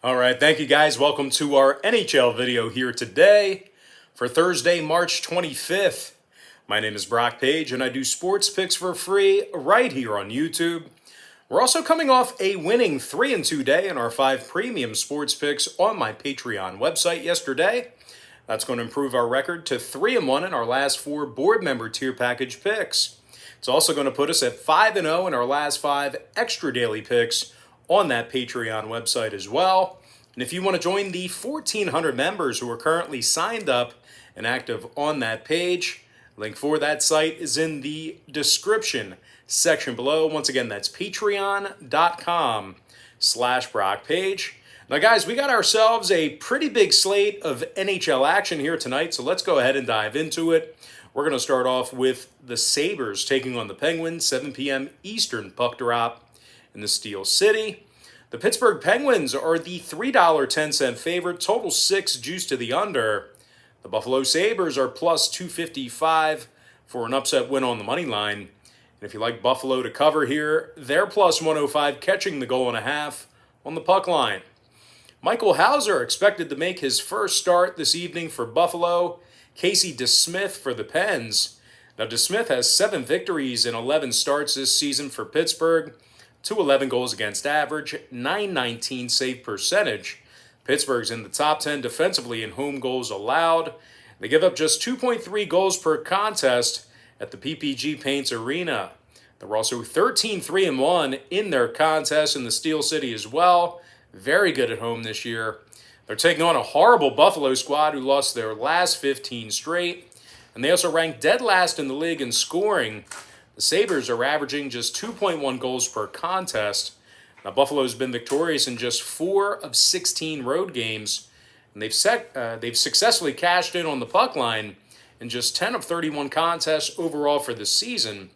All right, thank you guys. Welcome to our NHL video here today for Thursday, March 25th. My name is Brock Page and I do sports picks for free right here on YouTube. We're also coming off a winning 3-2 day in our 5 premium sports picks on my Patreon website yesterday. That's going to improve our record to 3-1 in our last 4 board member tier package picks. It's also going to put us at 5-0 in our last 5 extra daily picks on that Patreon website as well. And if you want to join the 1,400 members who are currently signed up and active on that page, link for that site is in the description section below. Once again, that's patreon.com/BrockPage. Now, guys, we got ourselves a pretty big slate of NHL action here tonight, so let's go ahead and dive into it. We're going to start off with the Sabres taking on the Penguins, 7 p.m. Eastern puck drop in the Steel City. The Pittsburgh Penguins are the $3.10 favorite, total 6 juice to the under. The Buffalo Sabres are plus 255 for an upset win on the money line. And if you like Buffalo to cover here, they're plus 105 catching the goal and a half on the puck line. Michael Hauser expected to make his first start this evening for Buffalo. Casey DeSmith for the Pens. Now DeSmith has 7 victories in 11 starts this season for Pittsburgh. 211 goals against average, .919 save percentage. Pittsburgh's in the top 10 defensively in home goals allowed. They give up just 2.3 goals per contest at the PPG Paints Arena. They're also 13-3-1 in their contest in the Steel City as well. Very good at home this year. They're taking on a horrible Buffalo squad who lost their last 15 straight. And they also rank dead last in the league in scoring. The Sabres are averaging just 2.1 goals per contest. Now, Buffalo's been victorious in just 4 of 16 road games, and they've successfully cashed in on the puck line in just 10 of 31 contests overall for the season.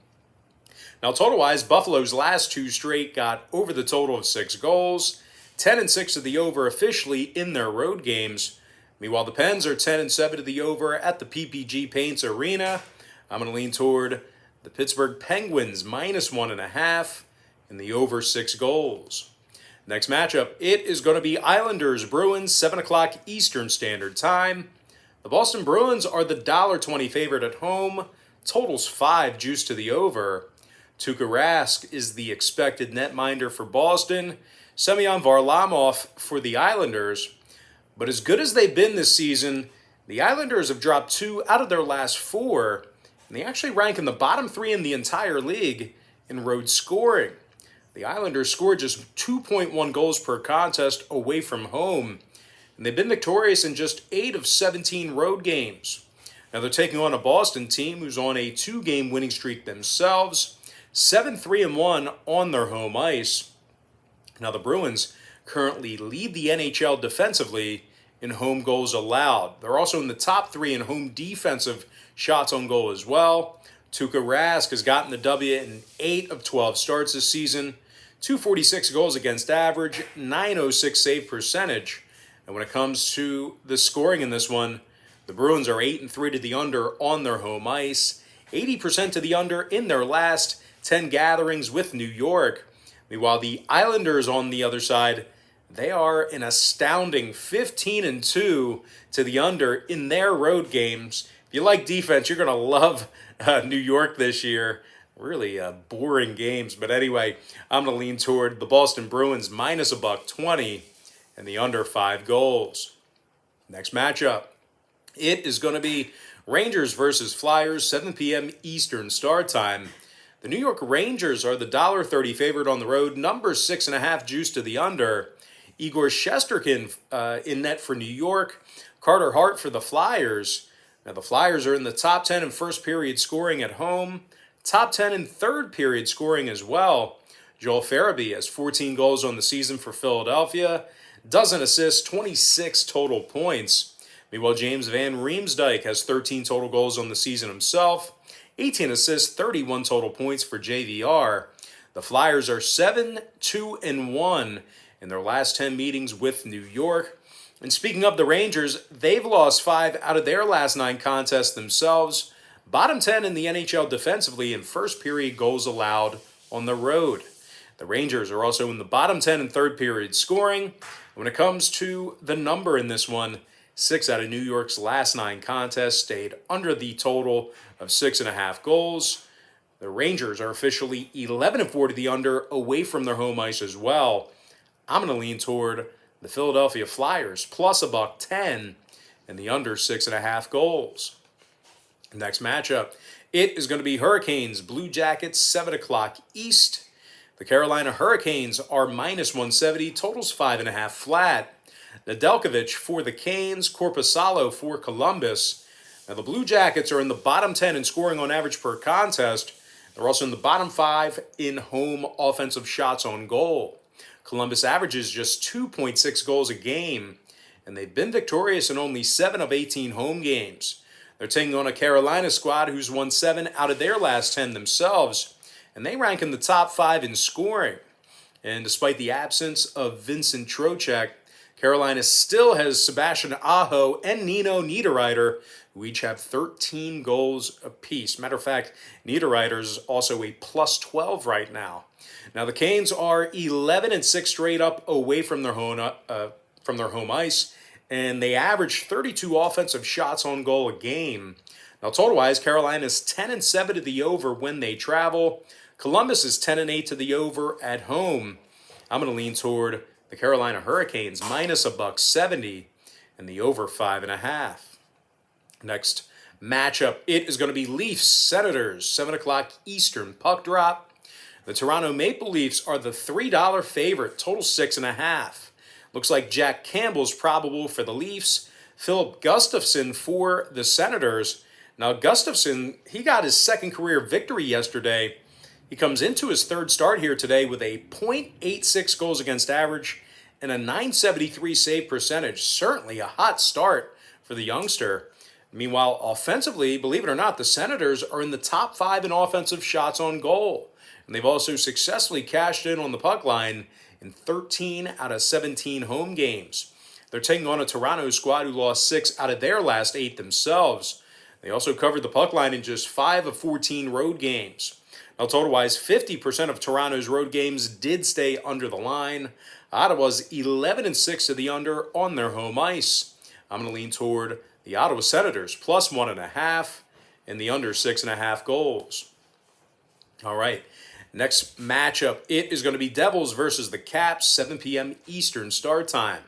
Now, total-wise, Buffalo's last 2 straight got over the total of 6 goals, 10-6 to the over officially in their road games. Meanwhile, the Pens are 10-7 to the over at the PPG Paints Arena. I'm going to lean toward the Pittsburgh Penguins minus 1.5 in the over 6 goals. Next matchup, it is going to be Islanders Bruins, 7 o'clock Eastern Standard Time. The Boston Bruins are the $1.20 favorite at home. Totals 5 juice to the over. Tuukka Rask is the expected netminder for Boston. Semyon Varlamov for the Islanders. But as good as they've been this season, the Islanders have dropped 2 out of their last 4. And they actually rank in the bottom 3 in the entire league in road scoring. The Islanders scored just 2.1 goals per contest away from home. And they've been victorious in just 8 of 17 road games. Now they're taking on a Boston team who's on a 2-game winning streak themselves. 7-3-1 on their home ice. Now the Bruins currently lead the NHL defensively in home goals allowed. They're also in the top 3 in home defensive shots on goal as well. Tuukka Rask has gotten the W in 8 of 12 starts this season. 246 goals against average, .906 save percentage. And when it comes to the scoring in this one, the Bruins are 8-3 to the under on their home ice. 80% to the under in their last 10 gatherings with New York. Meanwhile, the Islanders on the other side, they are an astounding 15-2 to the under in their road games. If you like defense, you're going to love New York this year. Really boring games. But anyway, I'm going to lean toward the Boston Bruins minus $1.20 and the under 5 goals. Next matchup, it is going to be Rangers versus Flyers, 7 p.m. Eastern start time. The New York Rangers are the $1.30 favorite on the road, number 6.5 juice to the under. Igor Shesterkin in net for New York. Carter Hart for the Flyers. Now the Flyers are in the top 10 in first period scoring at home. Top 10 in third period scoring as well. Joel Farabee has 14 goals on the season for Philadelphia. Dozen assists, 26 total points. Meanwhile, James Van Riemsdyk has 13 total goals on the season himself. 18 assists, 31 total points for JVR. The Flyers are 7-2-1 in their last 10 meetings with New York. And speaking of the Rangers, they've lost 5 out of their last 9 contests themselves. Bottom 10 in the NHL defensively in first period goals allowed on the road. The Rangers are also in the bottom 10 in third period scoring. When it comes to the number in this one, 6 out of New York's last 9 contests stayed under the total of 6.5 goals. The Rangers are officially 11-4 to the under away from their home ice as well. I'm going to lean toward the Philadelphia Flyers plus $1.10 and the under 6.5 goals. Next matchup, it is going to be Hurricanes, Blue Jackets, 7 o'clock East. The Carolina Hurricanes are minus 170, totals 5.5 flat. Nedeljkovic for the Canes, Korpisalo for Columbus. Now the Blue Jackets are in the bottom 10 in scoring on average per contest. They're also in the bottom 5 in home offensive shots on goal. Columbus averages just 2.6 goals a game, and they've been victorious in only 7 of 18 home games. They're taking on a Carolina squad who's won 7 out of their last 10 themselves, and they rank in the top 5 in scoring. And despite the absence of Vincent Trocheck, Carolina still has Sebastian Aho and Nino Niederreiter, who each have 13 goals apiece. Matter of fact, Niederreiter's also a plus 12 right now. Now the Canes are 11-6 straight up away from their home ice, and they average 32 offensive shots on goal a game. Now total-wise, Carolina's 10-7 to the over when they travel. Columbus is 10-8 to the over at home. I'm going to lean toward the Carolina Hurricanes minus $1.70 and the over 5.5. Next matchup, it is going to be Leafs Senators, 7 o'clock Eastern puck drop. The Toronto Maple Leafs are the $3 favorite, total 6.5. Looks like Jack Campbell's probable for the Leafs. Philip Gustafsson for the Senators. Now Gustafsson, he got his second career victory yesterday. He comes into his third start here today with a .86 goals against average and a .973 save percentage. Certainly a hot start for the youngster. Meanwhile, offensively, believe it or not, the Senators are in the top 5 in offensive shots on goal. And they've also successfully cashed in on the puck line in 13 out of 17 home games. They're taking on a Toronto squad who lost 6 out of their last 8 themselves. They also covered the puck line in just 5 of 14 road games. Now, total-wise, 50% of Toronto's road games did stay under the line. Ottawa's 11-6 to the under on their home ice. I'm going to lean toward the Ottawa Senators plus 1.5 and the under 6.5 goals. All right, next matchup, it is going to be Devils versus the Caps, 7 p.m. Eastern start time.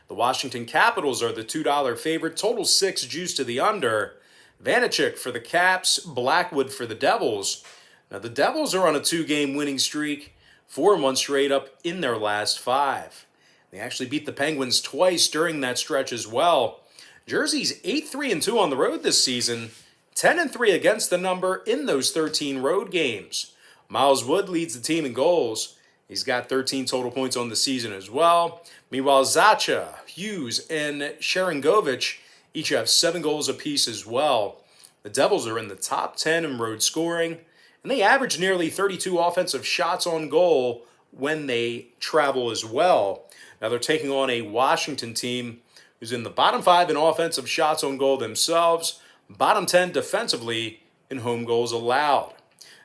The Washington Capitals are the $2 favorite, total 6 juice to the under. Vanacek for the Caps, Blackwood for the Devils. Now, the Devils are on a 2-game winning streak, 4-1 straight up in their last 5. They actually beat the Penguins twice during that stretch as well. Jersey's 8-3-2 on the road this season, 10-3 against the number in those 13 road games. Miles Wood leads the team in goals. He's got 13 total points on the season as well. Meanwhile, Zacha, Hughes, and Sharangovich each have 7 goals apiece as well. The Devils are in the top 10 in road scoring, and they average nearly 32 offensive shots on goal when they travel as well. Now they're taking on a Washington team who's in the bottom 5 in offensive shots on goal themselves, bottom 10 defensively in home goals allowed.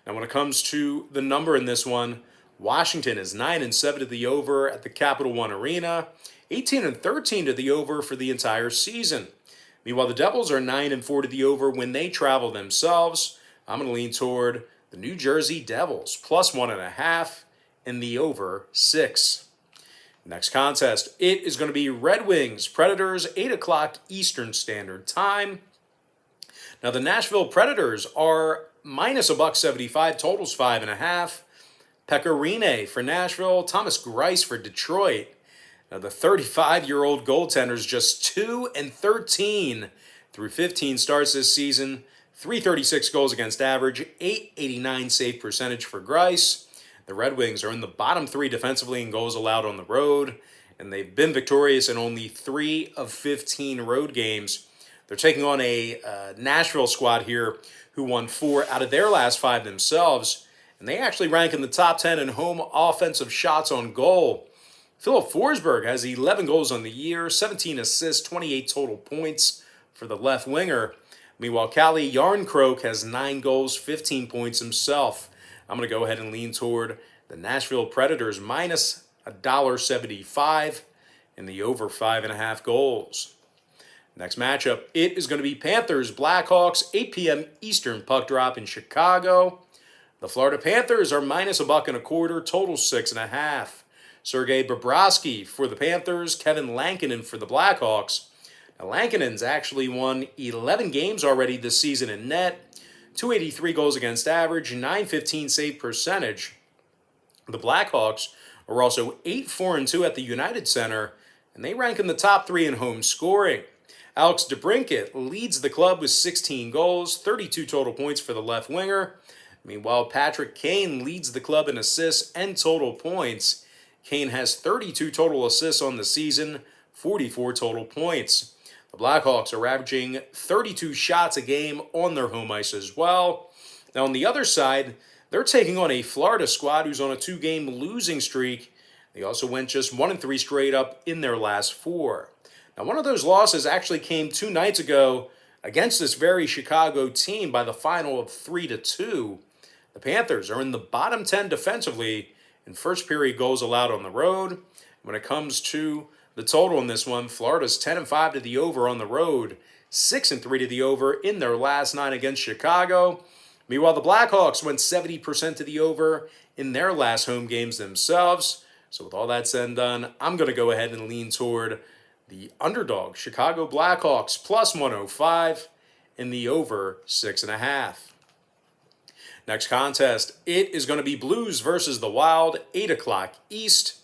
Now when it comes to the number in this one, Washington is 9-7 to the over at the Capital One Arena, 18-13 to the over for the entire season. Meanwhile, the Devils are 9-4 to the over when they travel themselves. I'm going to lean toward the New Jersey Devils, plus 1.5, and the over 6. Next contest, it is going to be Red Wings Predators, 8 o'clock Eastern Standard Time. Now, the Nashville Predators are minus $1.75, totals 5.5. Pecorine for Nashville, Thomas Greiss for Detroit. Now, the 35-year-old goaltender's just 2-13 through 15 starts this season. 336 goals against average, 889 save percentage for Greiss. The Red Wings are in the bottom 3 defensively in goals allowed on the road, and they've been victorious in only 3 of 15 road games. They're taking on a Nashville squad here who won 4 out of their last 5 themselves, and they actually rank in the top 10 in home offensive shots on goal. Philip Forsberg has 11 goals on the year, 17 assists, 28 total points for the left winger. Meanwhile, Kalle Järnkrok has 9 goals, 15 points himself. I'm going to go ahead and lean toward the Nashville Predators minus $1.75 in the over 5.5 goals. Next matchup, it is going to be Panthers Blackhawks, 8 p.m. Eastern puck drop in Chicago. The Florida Panthers are minus $1.25, total 6.5. Sergei Bobrovsky for the Panthers, Kevin Lankinen for the Blackhawks. Now, Lankinen's actually won 11 games already this season in net, 283 goals against average, 915 save percentage. The Blackhawks are also 8-4-2 at the United Center, and they rank in the top 3 in home scoring. Alex DeBrincat leads the club with 16 goals, 32 total points for the left winger. Meanwhile, Patrick Kane leads the club in assists and total points. Kane has 32 total assists on the season, 44 total points. The Blackhawks are averaging 32 shots a game on their home ice as well. Now, on the other side, they're taking on a Florida squad who's on a 2-game losing streak. They also went just 1-3 straight up in their last 4. Now, one of those losses actually came 2 nights ago against this very Chicago team by the final of 3-2. The Panthers are in the bottom 10 defensively in first period goals allowed on the road. When it comes to the total in this one, Florida's 10-5 to the over on the road, 6-3 to the over in their last 9 against Chicago. Meanwhile, the Blackhawks went 70% to the over in their last home games themselves. So with all that said and done, I'm going to go ahead and lean toward the underdog Chicago Blackhawks plus 105 in the over 6.5. Next contest, it is going to be Blues versus the Wild, 8 o'clock East.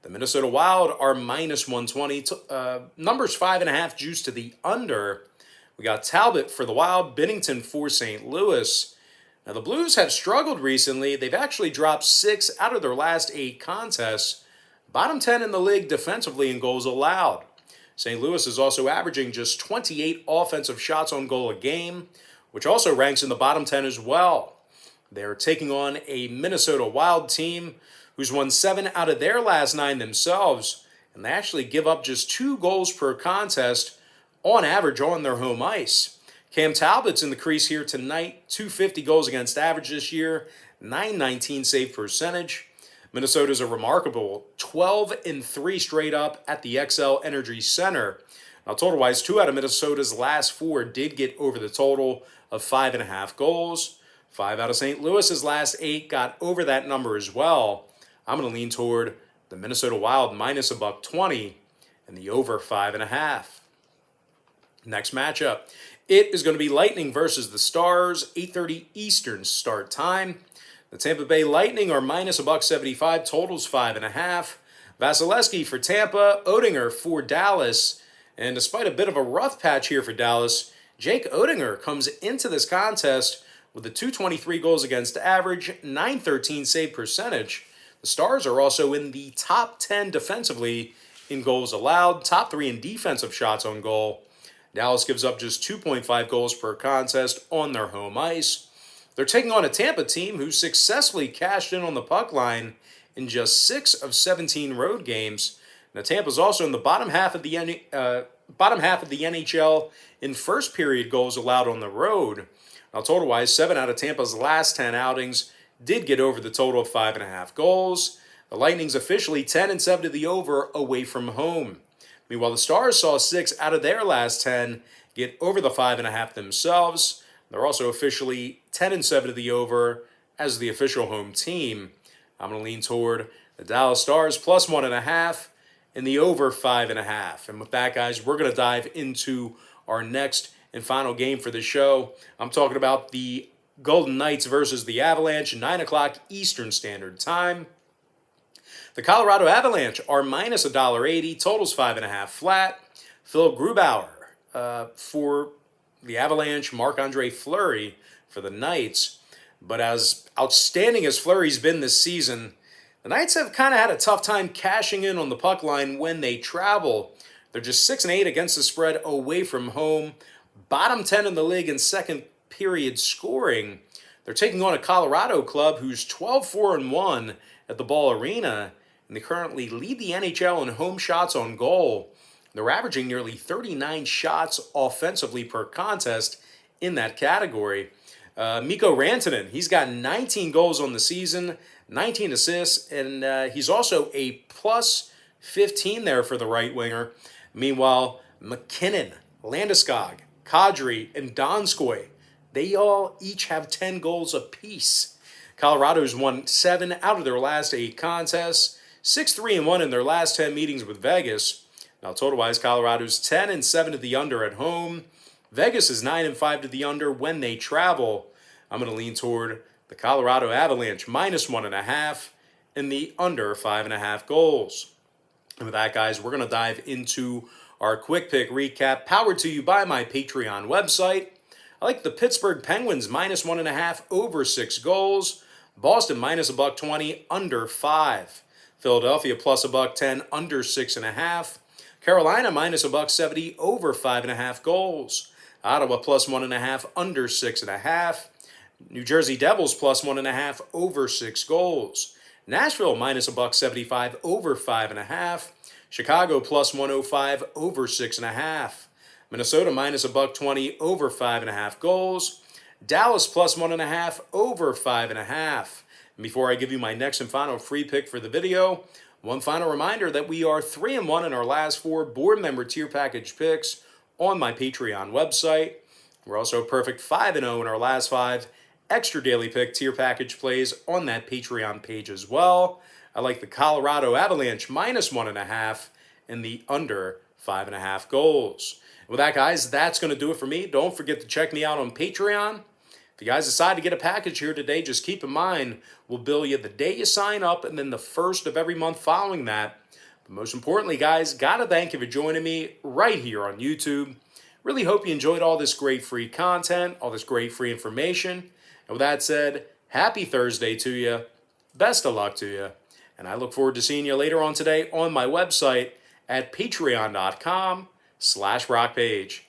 The Minnesota Wild are minus 120. Numbers 5.5 juice to the under. We got Talbot for the Wild, Binnington for St. Louis. Now, the Blues have struggled recently. They've actually dropped 6 out of their last 8 contests. Bottom 10 in the league defensively in goals allowed. St. Louis is also averaging just 28 offensive shots on goal a game, which also ranks in the bottom 10 as well. They're taking on a Minnesota Wild team who's won 7 out of their last 9 themselves, and they actually give up just 2 goals per contest on average on their home ice. Cam Talbot's in the crease here tonight, 250 goals against average this year, 919 save percentage. Minnesota's a remarkable 12-3 straight up at the XL Energy Center. Now, total-wise, 2 out of Minnesota's last 4 did get over the total of 5.5 goals. 5 out of St. Louis's last 8 got over that number as well. I'm going to lean toward the Minnesota Wild minus $1.20 and the over 5.5. Next matchup, it is going to be Lightning versus the Stars, 8:30 Eastern start time. The Tampa Bay Lightning are minus $1.75, totals 5.5. Vasilevsky for Tampa, Oettinger for Dallas. And despite a bit of a rough patch here for Dallas, Jake Oettinger comes into this contest with a 223 goals against average, 913 save percentage. The Stars are also in the top 10 defensively in goals allowed, top 3 in defensive shots on goal. Dallas gives up just 2.5 goals per contest on their home ice. They're taking on a Tampa team who successfully cashed in on the puck line in just 6 of 17 road games. Now, Tampa's also in the bottom half of the NHL in first period goals allowed on the road. Now, total-wise, 7 out of Tampa's last 10 outings did get over the total of 5.5 goals. The Lightning's officially 10-7 to the over away from home. Meanwhile, the Stars saw 6 out of their last 10 get over the 5.5 themselves. They're also officially 10-7 to the over as the official home team. I'm going to lean toward the Dallas Stars plus 1.5 and the over 5.5. And with that, guys, we're going to dive into our next and final game for the show. I'm talking about the Golden Knights versus the Avalanche, 9 o'clock Eastern Standard Time. The Colorado Avalanche are minus $1.80, totals 5.5 flat. Philip Grubauer for the Avalanche, Marc-Andre Fleury for the Knights. But as outstanding as Fleury's been this season, the Knights have kind of had a tough time cashing in on the puck line when they travel. They're just 6-8 against the spread away from home. Bottom 10 in the league in second period scoring. They're taking on a Colorado club who's 12-4-1 at the Ball Arena, and they currently lead the NHL in home shots on goal. They're averaging nearly 39 shots offensively per contest in that category. Mikko Rantanen, he's got 19 goals on the season, 19 assists, and he's also a plus 15 there for the right winger. Meanwhile, McKinnon, Landeskog, Kadri, and Donskoy, they all each have 10 goals apiece. Colorado's won 7 out of their last 8 contests, 6-3-1 in their last 10 meetings with Vegas. Now, total-wise, Colorado's 10-7 to the under at home. Vegas is 9-5 to the under when they travel. I'm going to lean toward the Colorado Avalanche -1.5 and the under 5.5 goals. And with that, guys, we're going to dive into our quick pick recap, powered to you by my Patreon website. I like the Pittsburgh Penguins -1.5 over 6 goals. Boston -120 under 5. Philadelphia +110 under 6.5. Carolina -170 over 5.5 goals. Ottawa +1.5 under 6.5. New Jersey Devils +1.5 over 6 goals. Nashville -175 over 5.5. Chicago +105 over 6.5. Minnesota -120 over 5.5 goals. Dallas +1.5 over 5.5. And before I give you my next and final free pick for the video, one final reminder that we are 3-1 in our last 4 board member tier package picks on my Patreon website. We're also perfect 5-0 in our last 5 extra daily pick tier package plays on that Patreon page as well. I like the Colorado Avalanche -1.5 and the under 5.5 goals. With that, guys, that's going to do it for me. Don't forget to check me out on Patreon. If you guys decide to get a package here today, just keep in mind, we'll bill you the day you sign up and then the first of every month following that. But most importantly, guys, gotta thank you for joining me right here on YouTube. Really hope you enjoyed all this great free content, all this great free information. And with that said, happy Thursday to you. Best of luck to you. And I look forward to seeing you later on today on my website at patreon.com/rockpage.